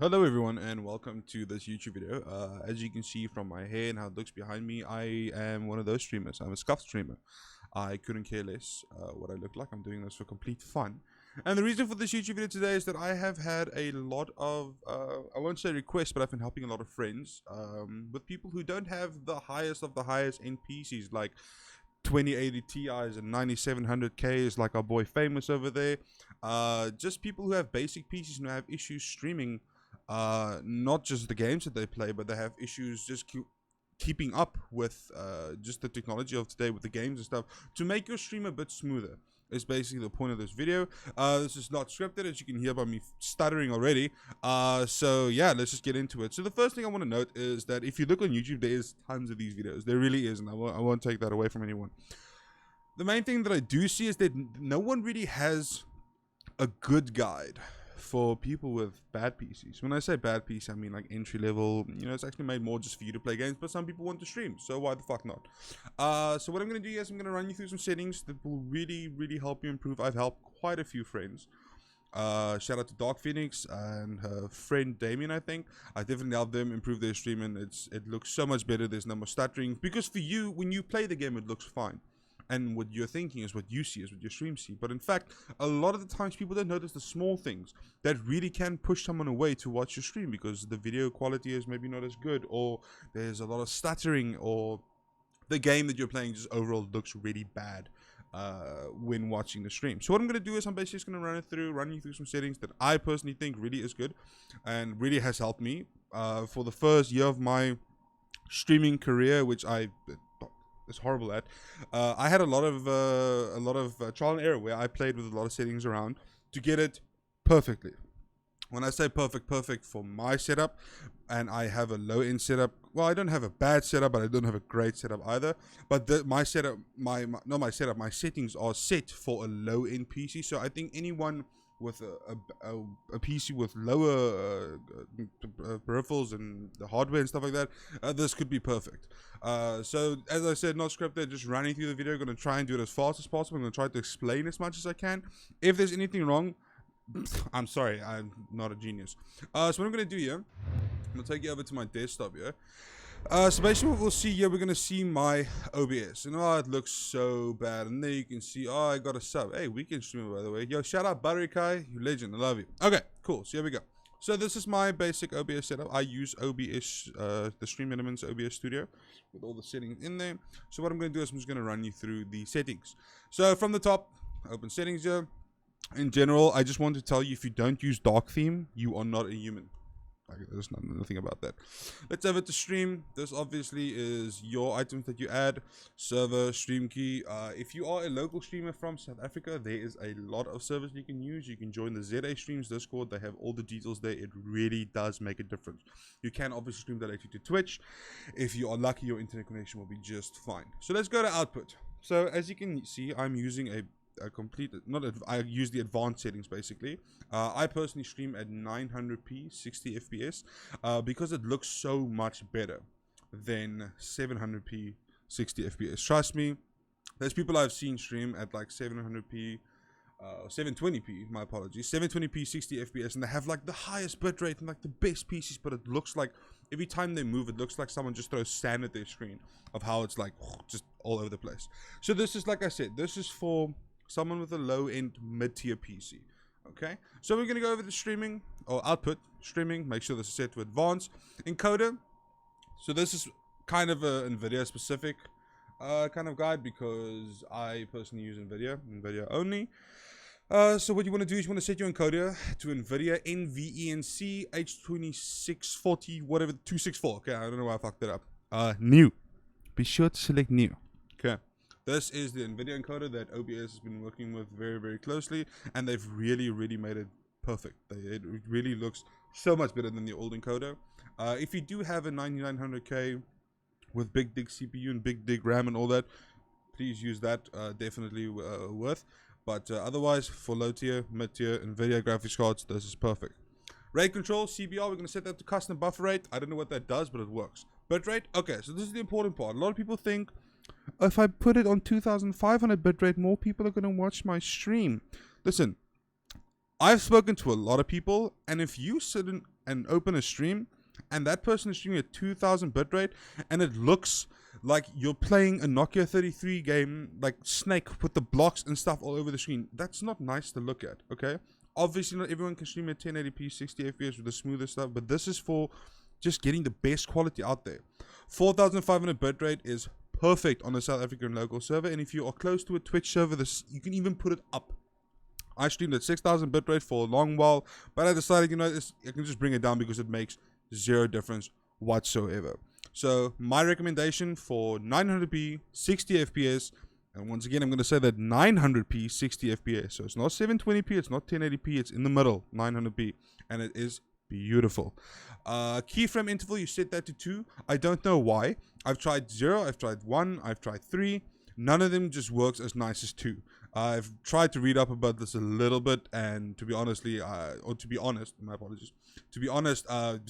Hello everyone and welcome to this YouTube video. As you can see from my hair and how it looks behind me, I am one of those streamers. I'm a scuffed streamer. I couldn't care less what I look like. I'm doing this for complete fun. And the reason for this YouTube video today is that I have had a lot of, I won't say requests, but I've been helping a lot of friends with people who don't have the highest of the highest end PCs like 2080 Ti's and 9700Ks like our boy Famous over there. Just people who have basic PCs and who have issues streaming. Not just the games that they play, but they have issues just keeping up with just the technology of today with the games and stuff to make your stream a bit smoother is basically the point of this video. This is not scripted, as you can hear by me stuttering already. So yeah, let's just get into it. So the first thing I want to note is that if you look on YouTube, there is tons of these videos. There really is, and I won't take that away from anyone. The main thing that I do see is that no one really has a good guide for people with bad PCs. When I say bad PC, I mean like entry level. You know, it's actually made more just for you to play games, but some people want to stream, so why the fuck not? So what I'm going to do is I'm going to run you through some settings that will really help you improve. I've helped quite a few friends. Shout out to Dark Phoenix and her friend Damien. I think I definitely helped them improve their stream, and it looks so much better. There's no more stuttering, because for you, when you play the game, it looks fine. And what you're thinking is what you see, is what your stream see. But in fact, a lot of the times people don't notice the small things that really can push someone away to watch your stream, because the video quality is maybe not as good, or there's a lot of stuttering, or the game that you're playing just overall looks really bad when watching the stream. So what I'm going to do is I'm basically just going to run you through some settings that I personally think really is good and really has helped me for the first year of my streaming career, which it's horrible at. I had a lot of trial and error where I played with a lot of settings around to get it perfectly. When I say perfect for my setup, and I have a low end setup. Well, I don't have a bad setup, but I don't have a great setup either. But my settings are set for a low end PC. So I think anyone with a PC with lower peripherals and the hardware and stuff like that, this could be perfect. So as I said, not scripted, just running through the video. Going to try and do it as fast as possible. I'm going to try to explain as much as I can. If there's anything wrong, I'm sorry, I'm not a genius. So what I'm going to do here, I'm going to take you over to my desktop here. So basically what we'll see here, we're going to see my OBS. And oh, it looks so bad. And there you can see, oh, I got a sub. Hey, weekend streamer, by the way. Yo, shout out Barikai, you legend, I love you. Okay, cool, so here we go. So this is my basic OBS setup. I use OBS, the Stream Elements OBS Studio with all the settings in there. So what I'm going to do is I'm just going to run you through the settings. So from the top, open settings here. In general, I just want to tell you, if you don't use dark theme, you are not a human. There's nothing about that. Let's have it to stream. This obviously is your items that you add. Server, stream key. If you are a local streamer from South Africa, there is a lot of servers you can use. You can join the ZA Streams Discord. They have all the details there. It really does make a difference. You can obviously stream directly to Twitch. If you are lucky, your internet connection will be just fine. So let's go to output. So as you can see, I'm using I use the advanced settings basically. I personally stream at 900p 60 fps because it looks so much better than 700p 60 fps. Trust me, there's people I've seen stream at like 700p 720p, my apologies, 720p 60 fps, and they have like the highest bitrate and like the best PCs, but it looks like every time they move, it looks like someone just throws sand at their screen of how it's like just all over the place. So this is, like I said, this is for someone with a low-end mid-tier PC. Okay, so we're gonna go over the streaming or output streaming. Make sure this is set to advanced. Encoder. So this is kind of a NVIDIA specific kind of guide, because I personally use NVIDIA only. So what you want to do is you want to set your encoder to NVIDIA NVENC H2640 whatever 264. Okay, I don't know why I fucked that up. New. Be sure to select new. Okay. This is the NVIDIA encoder that OBS has been working with very closely, and they've really made it perfect. It really looks so much better than the old encoder. If you do have a 9900K with big dig CPU and big dig RAM and all that, please use that. Definitely worth. But otherwise, for low tier, mid tier, NVIDIA graphics cards, this is perfect. Rate control, CBR, we're going to set that to custom buffer rate. I don't know what that does, but it works. Bitrate, okay, so this is the important part. A lot of people think, if I put it on 2500 bitrate, more people are going to watch my stream. Listen, I've spoken to a lot of people, and if you sit and open a stream, and that person is streaming at 2000 bitrate, and it looks like you're playing a Nokia 33 game, like Snake, with the blocks and stuff all over the screen. That's not nice to look at, okay? Obviously, not everyone can stream at 1080p, 60 FPS with the smoother stuff, but this is for just getting the best quality out there. 4500 bitrate is perfect on a South African local server, and if you are close to a Twitch server, you can even put it up. I streamed at 6000 bitrate for a long while, but I decided, you know, I can just bring it down because it makes zero difference whatsoever. So my recommendation for 900p 60 FPS, and once again I'm going to say that 900p 60 FPS, so it's not 720p, it's not 1080p, it's in the middle, 900p, and it is beautiful. Keyframe interval, you set that to 2. I don't know why. I've tried 0, I've tried 1, I've tried 3. None of them just works as nice as 2. I've tried to read up about this a little bit, and to be honest, my apologies. To be honest, I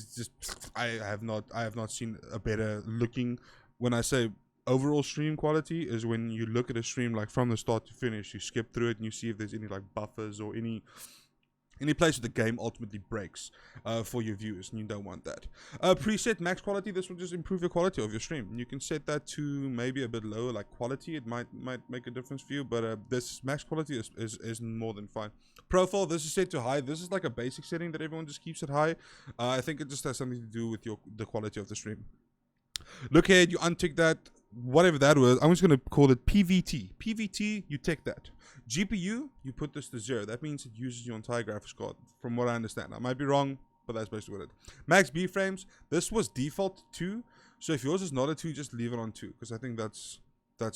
have not seen a better looking. When I say overall stream quality, is when you look at a stream like from the start to finish, you skip through it and you see if there's any like buffers or any place where the game ultimately breaks for your viewers, and you don't want that. Preset max quality, this will just improve the quality of your stream. You can set that to maybe a bit lower, like quality, it might make a difference for you, but this max quality is more than fine. Profile, this is set to high. This is like a basic setting that everyone just keeps it high. I think it just has something to do with the quality of the stream. Look ahead, you untick that, whatever that was. I'm just going to call it PVT. PVT, you tick that. GPU, you put this to 0. That means it uses your entire graphics card, from what I understand. I might be wrong, but that's basically what it is. Max B frames, this was default 2. So if yours is not a 2, just leave it on 2, because I think that's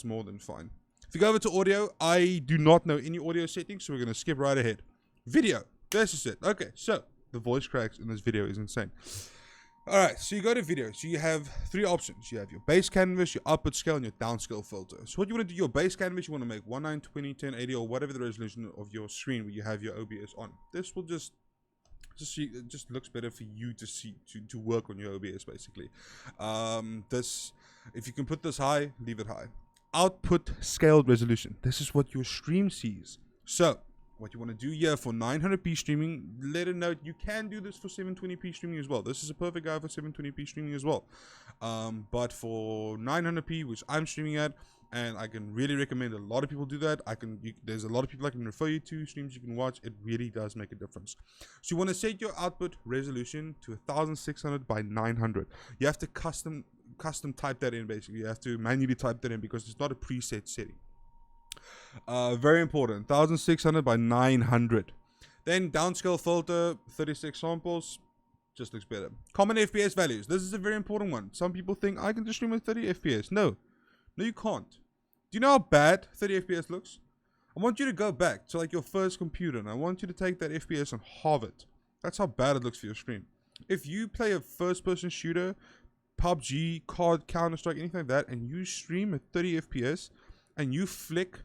more than fine. If you go over to audio, I do not know any audio settings, so we're going to skip right ahead. Video, this is it. Okay, so the voice cracks in this video is insane. Alright, so you go to video. So you have 3 options. You have your base canvas, your output scale, and your downscale filter. So what you want to do, your base canvas, you want to make 1920, 1080, or whatever the resolution of your screen where you have your OBS on. This will just see, it just looks better for you to see, to work on your OBS basically. If you can put this high, leave it high. Output scaled resolution. This is what your stream sees. So what you want to do here for 900p streaming, let it know you can do this for 720p streaming as well. This is a perfect guide for 720p streaming as well. But for 900p, which I'm streaming at, and I can really recommend a lot of people do that. There's a lot of people I can refer you to, streams you can watch. It really does make a difference. So you want to set your output resolution to 1600 by 900. You have to custom type that in basically. You have to manually type that in because it's not a preset setting. Very important, 1600 by 900. Then downscale filter, 36 samples, just looks better. Common FPS values, this is a very important one. Some people think I can just stream at 30 FPS. No, you can't. Do you know how bad 30 FPS looks? I want you to go back to like your first computer, and I want you to take that FPS and halve it. That's how bad it looks for your stream. If you play a first-person shooter, PUBG, COD, Counter-Strike, anything like that, and you stream at 30 FPS, and you flick,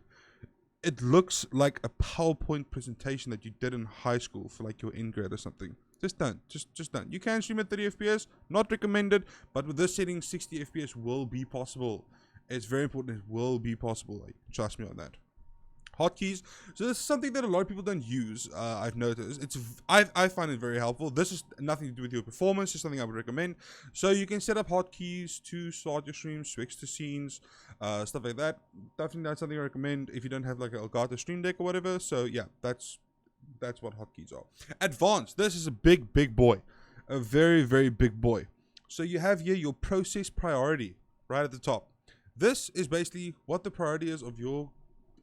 it looks like a PowerPoint presentation that you did in high school for like your end grade or something. Just don't. Just don't. You can stream at 30 FPS, not recommended, but with this setting, 60 FPS will be possible. It's very important. It will be possible. Like, trust me on that. Hotkeys. So this is something that a lot of people don't use. I've noticed. I find it very helpful. This is nothing to do with your performance. It's something I would recommend. So you can set up hotkeys to start your stream, switch to scenes, stuff like that. Definitely that's something I recommend if you don't have like an Elgato Stream Deck or whatever. So yeah, that's what hotkeys are. Advanced. This is a big boy, a very big boy. So you have here your process priority right at the top. This is basically what the priority is of your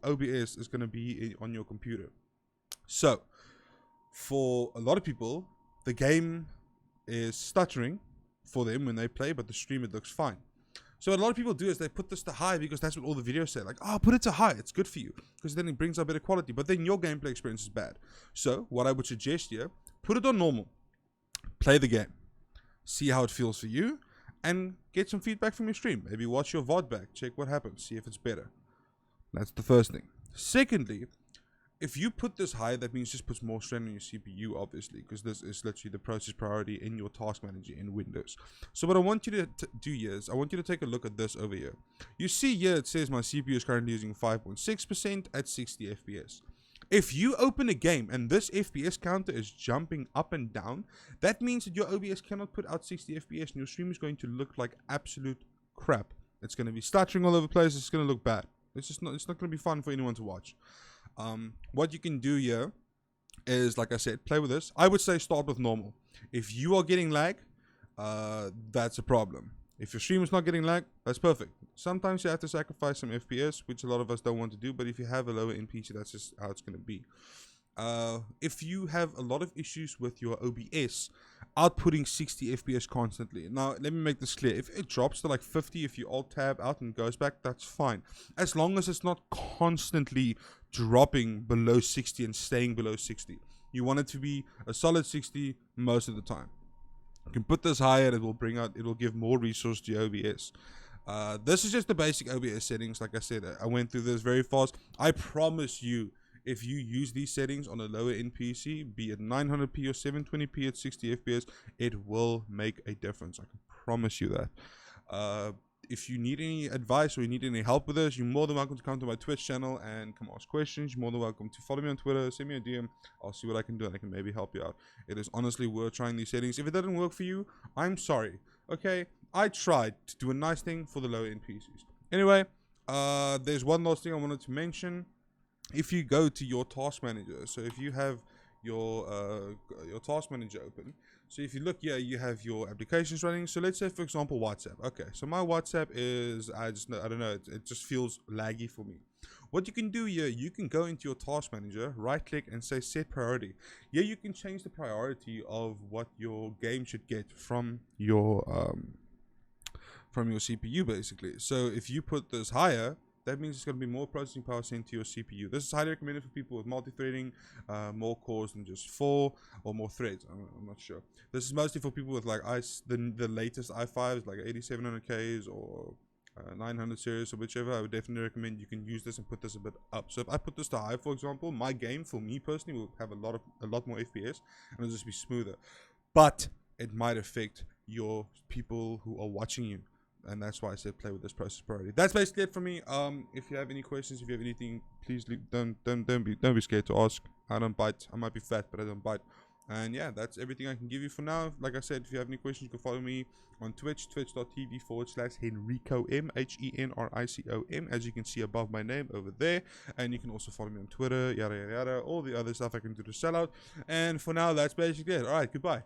OBS is going to be on your computer. So for a lot of people, the game is stuttering for them when they play, but the stream, it looks fine. So what a lot of people do is they put this to high because that's what all the videos say, like, oh, put it to high, it's good for you, because then it brings up better quality, but then your gameplay experience is bad. So what I would suggest here, put it on normal, play the game, see how it feels for you, and get some feedback from your stream. Maybe watch your VOD back, check what happens, see if it's better. That's the first thing. Secondly, if you put this high, that means just puts more strain on your CPU, obviously, because this is literally the process priority in your task manager in Windows. So what I want you to do here is I want you to take a look at this over here. You see here it says my CPU is currently using 5.6% at 60 FPS. If you open a game and this FPS counter is jumping up and down, that means that your OBS cannot put out 60 FPS and your stream is going to look like absolute crap. It's going to be stuttering all over the place. It's going to look bad. It's not going to be fun for anyone to watch. What you can do here is, like I said, play with this. I would say start with normal. If you are getting lag, that's a problem. If your stream is not getting lag, that's perfect. Sometimes you have to sacrifice some FPS, which a lot of us don't want to do, but if you have a lower end PC, that's just how it's going to be. If you have a lot of issues with your OBS outputting 60 FPS constantly, now let me make this clear. If it drops to like 50, if you alt tab out and goes back, that's fine, as long as it's not constantly dropping below 60 and staying below 60. You want it to be a solid 60 most of the time. You can put this higher, it will give more resource to your OBS. This is just the basic OBS settings. Like I said, I went through this very fast. I promise you, if you use these settings on a lower end PC, be it 900p or 720p at 60 FPS, it will make a difference. I can promise you that. If you need any advice or you need any help with this, you're more than welcome to come to my Twitch channel and come ask questions. You're more than welcome to follow me on Twitter, send me a DM. I'll see what I can do and I can maybe help you out. It is honestly worth trying these settings. If it doesn't work for you, I'm sorry. Okay, I tried to do a nice thing for the lower end PCs. Anyway, there's one last thing I wanted to mention. If you go to your task manager, so if you have your task manager open, so if you look here, you have your applications running. So let's say, for example, WhatsApp. Okay, so my WhatsApp is, I don't know, it just feels laggy for me. What you can do here, you can go into your task manager, right click and say set priority. Here you can change the priority of what your game should get from your CPU basically. So if you put this higher, that means it's going to be more processing power sent to your CPU. This is highly recommended for people with multi-threading, more cores than just 4, or more threads. I'm not sure. This is mostly for people with like the latest i5s, like 8700Ks or 900 series or whichever. I would definitely recommend you can use this and put this a bit up. So if I put this to high, for example, my game, for me personally, will have a lot more FPS and it'll just be smoother. But it might affect your people who are watching you. And that's why I said play with this process priority. That's basically it for me. If you have any questions, if you have anything, please don't be scared to ask. I don't bite. I might be fat, but I don't bite. And yeah, that's everything I can give you for now. Like I said, if you have any questions, you can follow me on Twitch, twitch.tv/HenricoM, HenRicom, as you can see above my name over there. And you can also follow me on Twitter, yada yada yada, all the other stuff I can do to sell out. And for now, that's basically it. All right, goodbye.